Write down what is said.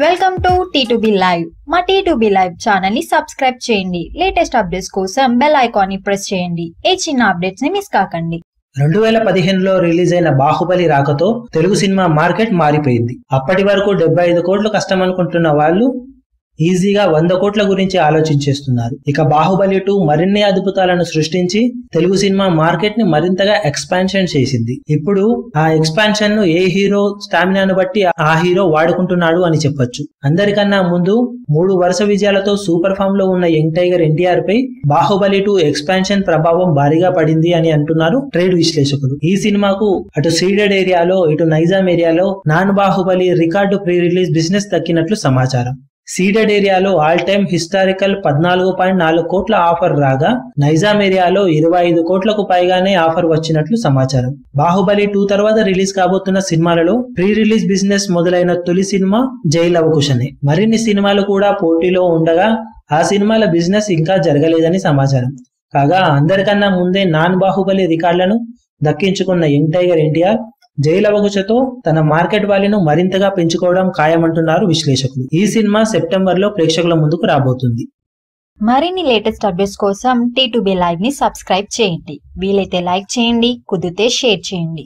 Welcome to T2B live. మా T2B live channel ని subscribe చేయండి. లేటెస్ట్ అప్డేట్స్ కోసం బెల్ ఐకాన్ ని ప్రెస్ చేయండి. ఏ చిన్న అప్డేట్స్ ని మిస్ కాకండి. 2015లో రిలీజ్ అయిన బాహుబలి రాకతో తెలుగు సినిమా మార్కెట్ మారిపోయింది. అప్పటి వరకు 75 కోట్లు కష్టం అనుకుంటున్న వాళ్ళు ఈజీగా 100 కోట్ల గురించి ఆలోచించేస్తున్నారు. ఇక బాహుబలి 2 మరిన్ని అద్భుతాలను సృష్టించి తెలుగు సినిమా మార్కెట్ ని మరింతగా ఎక్స్పాన్షన్ చేసింది. ఇప్పుడు ఆ ఎక్స్పాన్షన్ ను ఏ హీరో స్టామినాను బట్టి ఆ హీరో వాడుకుంటున్నాడు అని చెప్పొచ్చు. అందరికన్నా ముందు 3 వరుస విజయాలతో సూపర్ ఫామ్ లో ఉన్న యంగ్ టైగర్ ఎన్టీఆర్ పై బాహుబలి 2 ఎక్స్పాన్షన్ ప్రభావం భారీగా పడింది అని అంటున్నారు ట్రేడ్ విశ్లేషకులు. ఈ సినిమాకు అటు సీడెడ్ ఏరియాలో ఇటు నైజాం ఏరియాలో non Baahubali record pre release business దక్కినట్లు సమాచారం. సీడెడ్ ఏరియాలో ఆల్ టైమ్ హిస్టారికల్ 14.4 కోట్ల ఆఫర్ రాగా నైజాం ఏరియాలో 25 కోట్లకు పైగానే ఆఫర్ వచ్చినట్లు సమాచారం. బాహుబలి 2 తర్వాత రిలీజ్ కాబోతున్న సినిమాలలో ప్రీ రిలీజ్ బిజినెస్ మొదలైన తొలి సినిమా జై లవకుశనే. మరిన్ని సినిమాలు కూడా పోటీలో ఉండగా ఆ సినిమాల బిజినెస్ ఇంకా జరగలేదని సమాచారం. కాగా అందరికన్నా ముందే నాన్ బాహుబలి రికార్డులను దక్కించుకున్న యంగ్ టైగర్ ఎన్టీఆర్ జై లవకుశతో తన మార్కెట్ వాల్యూను మరింతగా పెంచుకోవడం ఖాయమంటున్నారు విశ్లేషకులు. ఈ సినిమా సెప్టెంబర్లో ప్రేక్షకుల ముందుకు రాబోతుంది. మరిన్ని లేటెస్ట్ అప్డేట్స్ కోసం T2B లైవ్ ని సబ్స్క్రైబ్ చేయండి. వీలైతే లైక్ చేయండి, కుదిరితే షేర్ చేయండి.